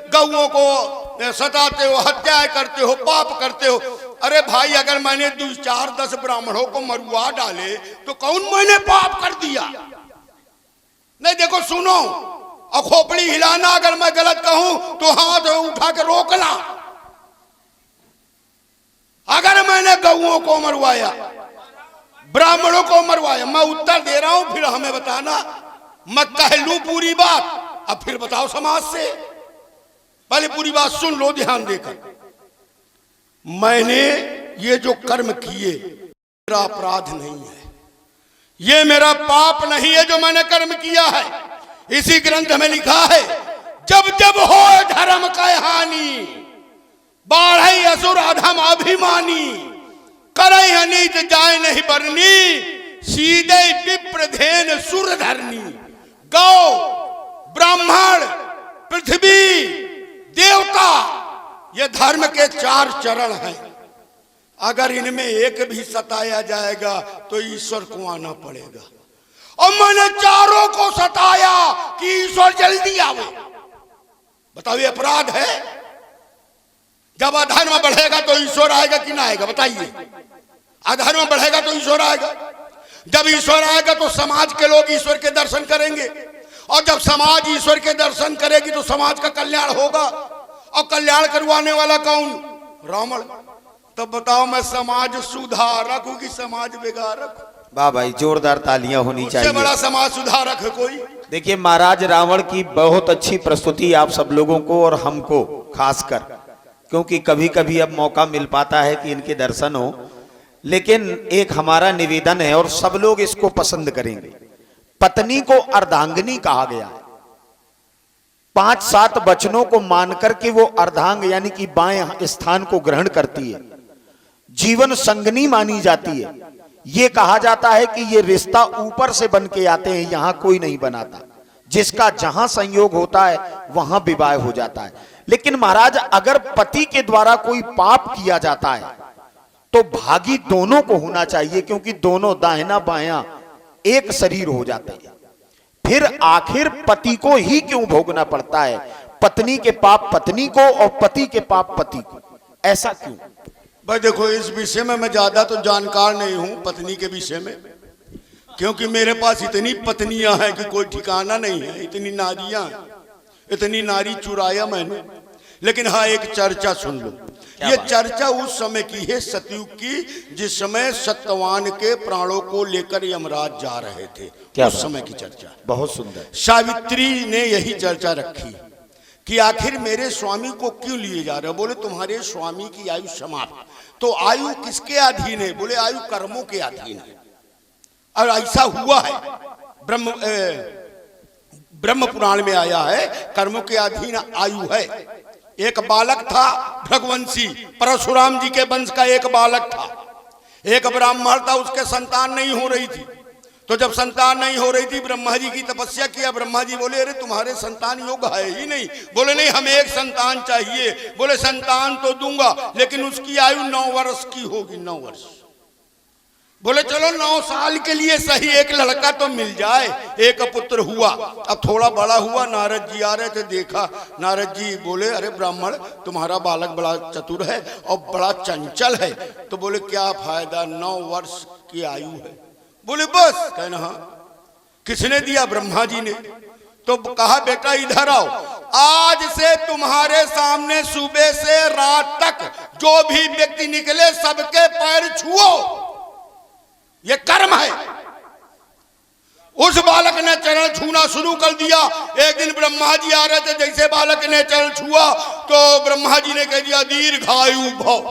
गौओं को सताते हो, हत्याएं करते हो, पाप करते हो। अरे भाई अगर मैंने 2 4 10 ब्राह्मणों को मरवा डाले तो कौन मैंने पाप कर दिया? नहीं देखो सुनो, और खोपड़ी हिलाना, अगर मैं गलत कहूं तो हाथ उठा के रोकना। अगर मैंने गौओं को मरवाया, ब्राह्मणों को मरवाया, मैं उत्तर दे रहा हूं, फिर हमें बताना। मैं कह लूं पूरी बात, अब फिर बताओ समाज से। पहले पूरी बात सुन लो ध्यान देकर। मैंने ये जो कर्म किए मेरा अपराध नहीं है, ये मेरा पाप नहीं है जो मैंने कर्म किया है। इसी ग्रंथ में लिखा है, जब जब हो धर्म का हानि, बाढ़ असुर अधम अभिमानी, करई अनीत जाय नहीं बरनी, सीधे विप्रधेन सुर धरनी। गौ, ब्राह्मण, पृथ्वी, देवता, ये धर्म के 4 चरण हैं। अगर इनमें एक भी सताया जाएगा तो ईश्वर को आना पड़ेगा। और मैंने चारों को सताया कि ईश्वर जल्दी आवे। बताओ ये अपराध है? जब अधर्म बढ़ेगा तो ईश्वर आएगा कि ना आएगा? बताइए। अधर्म बढ़ेगा तो ईश्वर आएगा। जब ईश्वर आएगा तो समाज के लोग ईश्वर के दर्शन करेंगे, और जब समाज ईश्वर के दर्शन करेगी तो समाज का कल्याण होगा। और कल्याण करवाने वाला कौन? रावण। तब बताओ मैं समाज सुधारक हूं कि समाज बिगाड़क हूं?
वाह भाई, जोरदार तालियां होनी चाहिए।
उससे बड़ा समाज सुधारक है कोई?
देखिए महाराज रावण की बहुत अच्छी प्रस्तुति आप सब लोगों को और हमको खासकर, क्योंकि कभी कभी अब मौका मिल पाता है कि इनके दर्शन हो। लेकिन एक हमारा निवेदन है और सब लोग इसको पसंद करेंगे। पत्नी को अर्धांगिनी कहा गया है। 5-7 वचनों को मानकर के वो अर्धांग यानी कि बाएं स्थान को ग्रहण करती है, जीवन संगनी मानी जाती है। ये कहा जाता है कि ये रिश्ता ऊपर से बन के आते हैं, यहां कोई नहीं बनाता। जिसका जहां संयोग होता है वहां विवाह हो जाता है। लेकिन महाराज अगर पति के द्वारा कोई पाप किया जाता है तो भागी दोनों को होना चाहिए, क्योंकि दोनों दाहिना बायां एक शरीर हो जाते हैं। फिर आखिर पति को ही क्यों भोगना पड़ता है? पत्नी के पाप पत्नी को और पति के पाप पति को, ऐसा क्यों?
भाई देखो इस विषय में मैं ज्यादा तो जानकार नहीं हूं, पत्नी के विषय में, क्योंकि मेरे पास इतनी पत्नियां हैं कि कोई ठिकाना नहीं है। इतनी नारियां, इतनी नारी चुराया मैंने। लेकिन हाँ एक चर्चा सुन लो। ये चर्चा उस समय की है, सतयुग की, जिस समय सत्यवान के प्राणों को लेकर यमराज जा रहे थे। क्या उस समय की चर्चा,
बहुत सुंदर।
सावित्री ने यही चर्चा रखी कि आखिर मेरे स्वामी को क्यों लिए जा रहे हो? बोले तुम्हारे स्वामी की आयु समाप्त। तो आयु किसके अधीन है? बोले आयु कर्मों के अधीन है। और ऐसा हुआ है, ब्रह्म पुराण में आया है, कर्मों के अधीन आयु है। एक बालक था भृगुवंशी, परशुराम जी के वंश का एक बालक था। एक ब्राह्मण था, उसके संतान नहीं हो रही थी। तो जब संतान नहीं हो रही थी, ब्रह्मा जी की तपस्या किया। ब्रह्मा जी बोले अरे तुम्हारे संतान योग है ही नहीं। बोले नहीं हमें एक संतान चाहिए। बोले संतान तो दूंगा, लेकिन उसकी आयु 9 वर्ष की होगी। 9 वर्ष। बोले चलो 9 साल के लिए सही एक लड़का तो मिल जाए। एक पुत्र हुआ। अब थोड़ा बड़ा हुआ, नारद जी आ रहे थे, देखा। नारद जी बोले अरे ब्राह्मण, तुम्हारा बालक बड़ा चतुर है और बड़ा चंचल है। तो बोले क्या फायदा, 9 वर्ष की आयु है। बोले बस। कहना हाँ। किसने दिया? ब्रह्मा जी ने। तो कहा बेटा इधर आओ, आज से तुम्हारे सामने सुबह से रात तक जो भी व्यक्ति निकले सबके पैर छुओ, ये कर्म है। उस बालक ने चरण छूना शुरू कर दिया। एक दिन ब्रह्मा जी आ रहे थे, जैसे बालक ने चरण छुआ तो ब्रह्मा जी ने कह दिया दीर्घायु भव।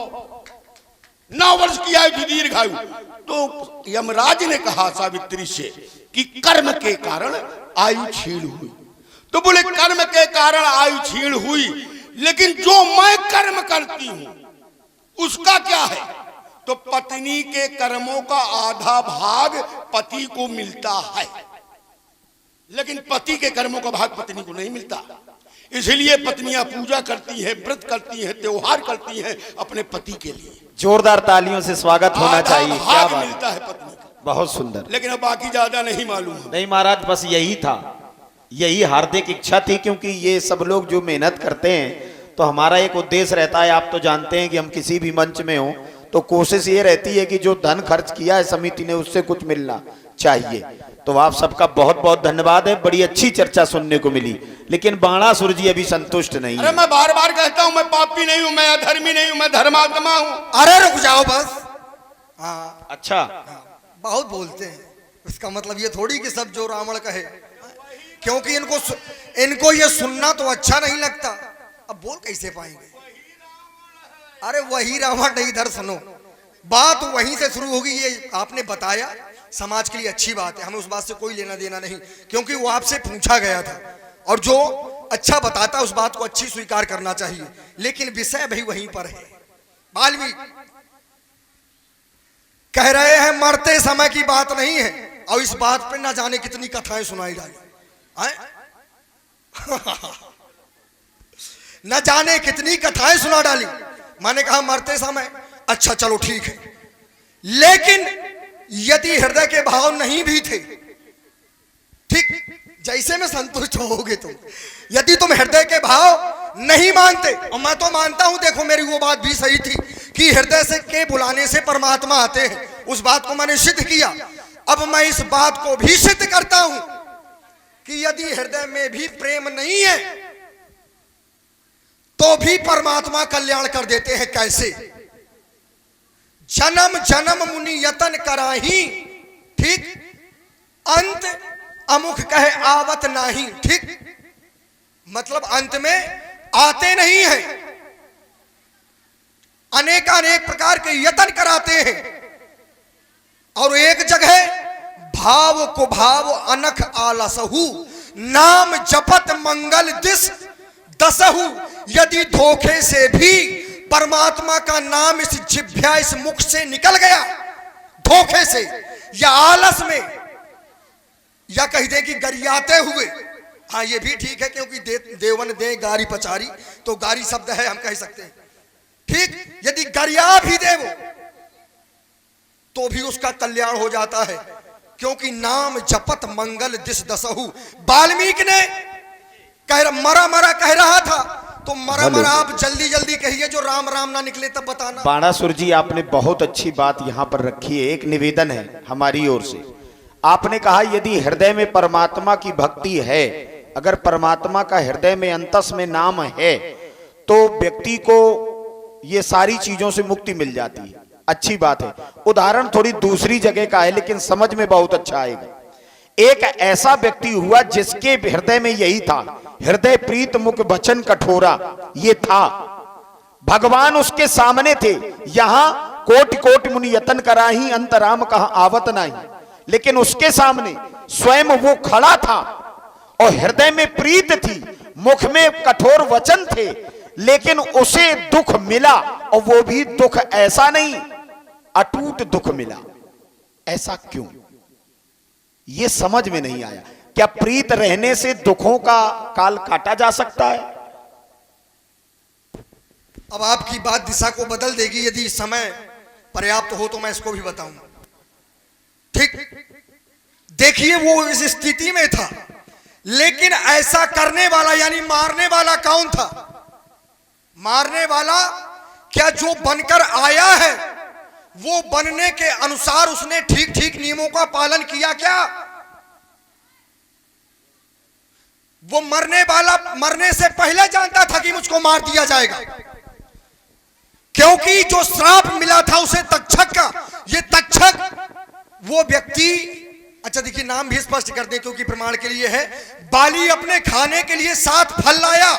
9 वर्ष की आयु थी, दीर्घायु। तो यमराज ने कहा सावित्री से कि कर्म के कारण आयु छीण हुई। तो बोले कर्म के कारण आयु छीण हुई, लेकिन जो मैं कर्म करती हूं उसका क्या है? तो पत्नी के कर्मों का आधा भाग पति को मिलता है, लेकिन पति के कर्मों का भाग पत्नी को नहीं मिलता। इसलिए पत्नियां पूजा करती हैं, व्रत करती हैं, त्योहार करती हैं अपने पति के लिए।
जोरदार तालियों से स्वागत होना चाहिए। क्या
भाग
बात,
मिलता है पत्नी का।
बहुत सुंदर।
लेकिन अब बाकी ज्यादा नहीं मालूम है।
नहीं महाराज, बस यही था, यही हार्दिक इच्छा थी, क्योंकि ये सब लोग जो मेहनत करते हैं तो हमारा एक उद्देश्य रहता है। आप तो जानते हैं कि हम किसी भी मंच में हो तो कोशिश ये रहती है कि जो धन खर्च किया है समिति ने उससे कुछ मिलना चाहिए। तो आप सबका बहुत बहुत धन्यवाद है। बड़ी अच्छी चर्चा सुनने को मिली, लेकिन बाणासुर जी अभी संतुष्ट नहीं
अरे
है।
मैं बार बार कहता हूं मैं पापी नहीं हूं, मैं अधर्मी नहीं हूं, मैं धर्मात्मा हूं।
अरे रुक जाओ बस। हाँ
अच्छा,
हाँ, बहुत बोलते हैं। इसका मतलब ये थोड़ी कि सब जो रावण कहे, क्योंकि इनको ये सुनना तो अच्छा नहीं लगता। अब बोल कैसे पाएंगे? अरे वही रावण नहीं, इधर सुनो, बात वहीं से शुरू होगी। ये आपने बताया समाज के लिए अच्छी बात है, हमें उस बात से कोई लेना देना नहीं, क्योंकि वो आपसे पूछा गया था। और जो अच्छा बताता है उस बात को अच्छी स्वीकार करना चाहिए। लेकिन विषय भी वहीं पर है। वाल्मीकि कह रहे हैं मरते समय की बात नहीं है, और इस बात पे ना जाने कितनी कथाएं सुनाई डाली, न जाने कितनी कथाएं सुना डाली। मैंने कहा मरते समय, अच्छा चलो ठीक है, लेकिन यदि हृदय के भाव नहीं भी थे, ठीक जैसे में संतुष्ट होगे तुम। यदि तुम हृदय के भाव नहीं मानते, और मैं तो मानता हूं, देखो मेरी वो बात भी सही थी कि हृदय से के बुलाने से परमात्मा आते हैं, उस बात को मैंने सिद्ध किया। अब मैं इस बात को भी सिद्ध करता हूं कि यदि हृदय में भी प्रेम नहीं है तो भी परमात्मा कल्याण कर देते हैं। कैसे? जन्म जन्म मुनि यतन कराही, ठीक, अंत अमुख कहे आवत नाही, ठीक, मतलब अंत में आते नहीं है। अनेक प्रकार के यतन कराते हैं, और एक जगह भाव को भाव अनख आलसहु, नाम जपत मंगल दिस दसहु। यदि धोखे से भी परमात्मा का नाम इस जिह्वा, इस मुख से निकल गया, धोखे से या आलस में, या कह दे कि गरियाते हुए, हाँ ये भी ठीक है, क्योंकि देवन दे गारी पचारी, तो गारी शब्द है, हम कह सकते हैं, ठीक। यदि गरिया भी दे वो, तो भी उसका कल्याण हो जाता है, क्योंकि नाम जपत मंगल दिस दसहु। वाल्मीकि ने मरा मरा कह रहा था, तो मरा मरा आप जल्दी जल्दी कहिए, जो राम राम ना निकले तब बताना।
बाणासुर जी, आपने बहुत अच्छी बात यहाँ पर रखी है। एक निवेदन है हमारी ओर से। आपने कहा यदि हृदय में परमात्मा की भक्ति है, अगर परमात्मा का हृदय में अंतस में नाम है, तो व्यक्ति को ये सारी चीजों से मुक्ति मिल जाती है। अच्छी बात है। उदाहरण थोड़ी दूसरी जगह का है, लेकिन समझ में बहुत अच्छा आएगा। एक ऐसा व्यक्ति हुआ जिसके हृदय में यही था, हृदय प्रीत मुख वचन कठोरा, ये था। भगवान उसके सामने थे, यहां कोटि कोटि मुनि यतन कराही, अंतराम कहा आवत नहीं। लेकिन उसके सामने स्वयं वो खड़ा था, और हृदय में प्रीत थी, मुख में कठोर वचन थे, लेकिन उसे दुख मिला, और वो भी दुख ऐसा नहीं, अटूट दुख मिला। ऐसा क्यों? ये समझ में नहीं आया। क्या प्रीत रहने से दुखों का काल काटा जा सकता है?
अब आपकी बात दिशा को बदल देगी। यदि समय पर्याप्त हो तो मैं इसको भी बताऊंगा। देखिए वो इस स्थिति में था, लेकिन ऐसा करने वाला यानी मारने वाला कौन था? मारने वाला क्या जो बनकर आया है वो बनने के अनुसार उसने ठीक ठीक नियमों का पालन किया क्या? वो मरने वाला मरने से पहले जानता था कि मुझको मार दिया जाएगा, क्योंकि जो श्राप मिला था उसे तक्षक का, ये तक्षक वो व्यक्ति, अच्छा देखिए नाम भी स्पष्ट कर दें क्योंकि प्रमाण के लिए है। बाली अपने खाने के लिए 7 फल लाया,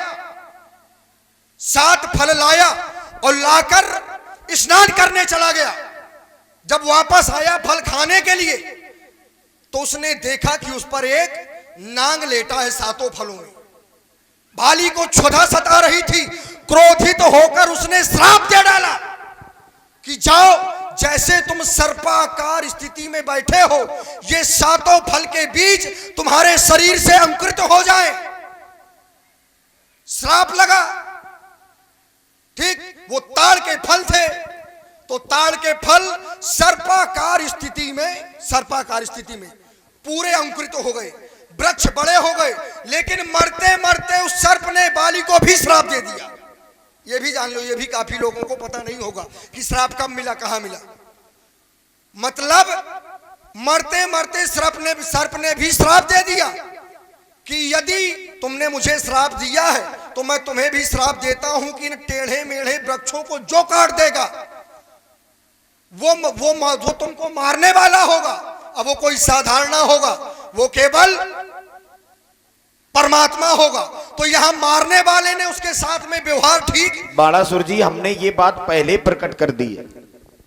7 फल लाया और लाकर स्नान करने चला गया। जब वापस आया फल खाने के लिए तो उसने देखा कि उस पर एक नांग लेटा है 7 फलों में। बाली को क्षुधा सता रही थी, क्रोधित होकर उसने श्राप दे डाला कि जाओ, जैसे तुम सर्पाकार स्थिति में बैठे हो ये 7 फल के बीज तुम्हारे शरीर से अंकुरित हो जाए। श्राप लगा। ठीक, वो ताड़ के फल थे तो ताड़ के फल सर्पाकार स्थिति में पूरे अंकुरित हो गए, वृक्ष बड़े हो गए, लेकिन मरते मरते उस सर्प ने बाली को भी श्राप दे दिया। ये भी जान लो, ये भी काफी लोगों को पता नहीं होगा कि श्राप कब मिला, कहां मिला। मतलब मरते मरते सर्प ने भी श्राप दे दिया कि यदि तुमने मुझे श्राप दिया है तो मैं तुम्हें भी श्राप देता हूं कि इन टेढ़े मेढ़े वृक्षों को जो काट देगा वो तुमको मारने वाला होगा। अब वो कोई साधारण ना होगा, वो केवल परमात्मा होगा। तो यहां मारने वाले ने उसके साथ में व्यवहार ठीक।
बाणासुर जी, हमने ये बात पहले प्रकट कर दी है,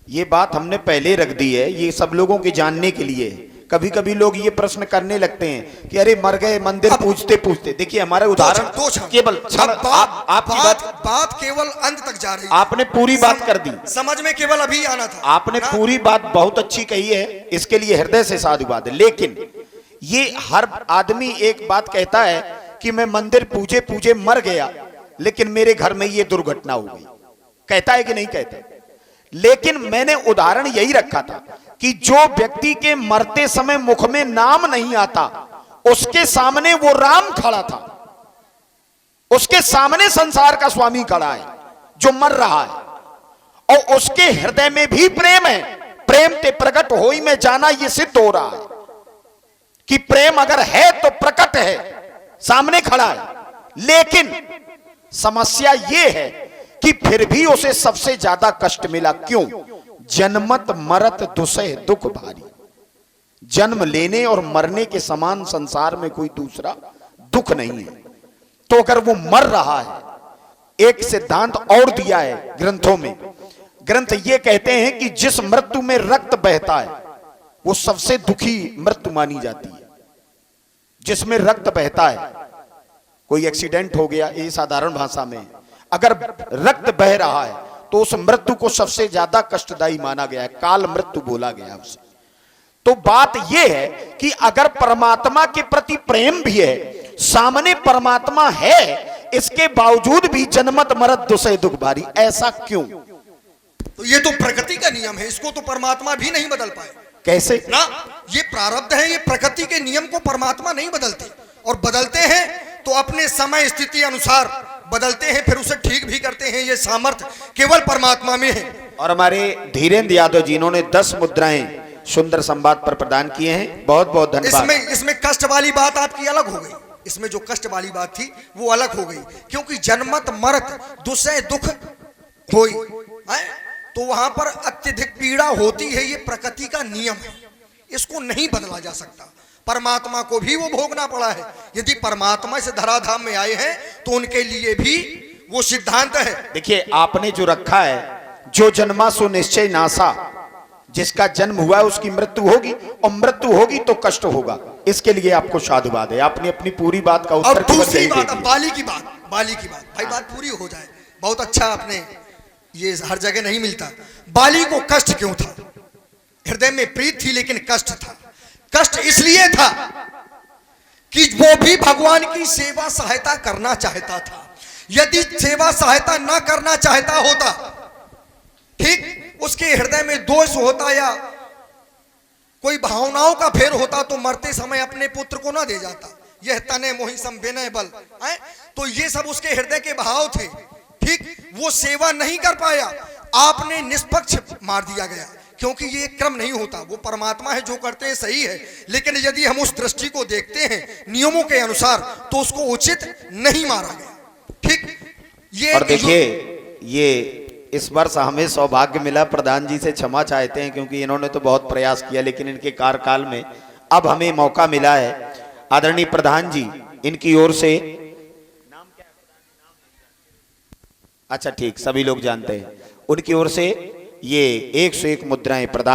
ये बात हमने पहले रख दी है, ये सब लोगों के जानने के लिए है। कभी कभी लोग ये प्रश्न करने लगते हैं कि अरे मर गए मंदिर पूजते पूजते। देखिए हमारे उदाहरण केवल आपकी
बात केवल अंत तक जा रही है।
आपने पूरी बात कर दी,
समझ में केवल अभी आना था।
आपने पूरी बात बहुत अच्छी कही है, इसके लिए हृदय से साधुवाद है। लेकिन ये हर आदमी एक बात कहता है कि मैं मंदिर पूजे पूजे मर गया, लेकिन मेरे घर में ये दुर्घटना हो गई, कहता है कि नहीं कहता? लेकिन मैंने उदाहरण यही रखा था कि जो व्यक्ति के मरते समय मुख में नाम नहीं आता, उसके सामने वो राम खड़ा था, उसके सामने संसार का स्वामी खड़ा है जो मर रहा है, और उसके हृदय में भी प्रेम है। प्रेम ते प्रकट होई में जाना, ये सिद्ध हो रहा है कि प्रेम अगर है तो प्रकट है, सामने खड़ा है। लेकिन समस्या यह है कि फिर भी उसे सबसे ज्यादा कष्ट मिला। क्यों? जन्मत मरत दुसह दुख भारी। जन्म लेने और मरने के समान संसार में कोई दूसरा दुख नहीं है। तो अगर वो मर रहा है, एक सिद्धांत और दिया है ग्रंथों में। ग्रंथ ये कहते हैं कि जिस मृत्यु में रक्त बहता है वो सबसे दुखी मृत्यु मानी जाती है। जिसमें रक्त बहता है, कोई एक्सीडेंट हो गया, ये साधारण भाषा में, अगर रक्त बह रहा है तो उस मृत्यु को सबसे ज्यादा कष्टदायी माना गया है, काल मृत्यु बोला गया उसे। तो बात यह है कि अगर परमात्मा के प्रति प्रेम भी है, सामने परमात्मा है, इसके बावजूद भी जन्मत मरत दुसह दुख भारी, ऐसा क्यों?
तो ये तो प्रकृति का नियम है, इसको तो परमात्मा भी नहीं बदल पाए।
कैसे
ना? ये प्रारब्ध है, ये प्रकृति के नियम को परमात्मा नहीं बदलते, और बदलते हैं तो अपने समय स्थिति अनुसार बदलते हैं, फिर उसे ठीक भी करते हैं। ये सामर्थ्य केवल परमात्मा में है।
और हमारे धीरेन्द्र यादव जी, इन्होंने 10 मुद्राएं सुंदर संवाद पर प्रदान किए हैं, बहुत बहुत धन्यवाद।
इसमें कष्ट वाली बात आपकी अलग हो गई, इसमें जो कष्ट वाली बात थी वो अलग हो गई, क्योंकि जन्मत मरत दुसह दुख होई, तो वहां पर अत्यधिक पीड़ा होती है। ये प्रकृति का नियम है, इसको नहीं बदला जा सकता। परमात्मा को भी वो भोगना पड़ा है। यदि परमात्मा से धराधाम में आए हैं तो उनके लिए भी वो सिद्धांत है।
देखिए आपने जो रखा है, जो जन्मा सो निश्चय नासा, जिसका जन्म हुआ है उसकी मृत्यु होगी, और मृत्यु होगी तो कष्ट होगा। इसके लिए आपको साधुवाद है, आपने अपनी पूरी बात का उत्तर।
अब दूसरी बात, बाली की बात भाई, बात पूरी हो जाए। बहुत अच्छा, आपने ये हर जगह नहीं मिलता। बाली को कष्ट क्यों था? हृदय में प्रीत थी लेकिन कष्ट था। कष्ट इसलिए था कि वो भी भगवान की सेवा सहायता करना चाहता था। यदि सेवा सहायता ना करना चाहता होता, ठीक, उसके हृदय में दोष होता या कोई भावनाओं का फेर होता तो मरते समय अपने पुत्र को ना दे जाता। यह तने मोहि सम विनय बल है, तो ये सब उसके हृदय के भाव थे। ठीक, वो सेवा नहीं कर पाया, आपने निष्पक्ष मार दिया गया, क्योंकि ये क्रम नहीं होता। वो परमात्मा है, जो करते हैं सही है, लेकिन यदि हम उस दृष्टि को देखते हैं नियमों के अनुसार तो उसको उचित नहीं मारा गया। ठीक, ये
और देखिए, ये इस वर्ष हमें सौभाग्य मिला, प्रधान जी से क्षमा चाहते हैं क्योंकि इन्होंने तो बहुत प्रयास किया, लेकिन इनके कार्यकाल में अब हमें मौका मिला है। आदरणीय प्रधान जी, इनकी ओर से, अच्छा ठीक, सभी लोग जानते हैं, उनकी ओर से ये 101 मुद्राएं प्रदान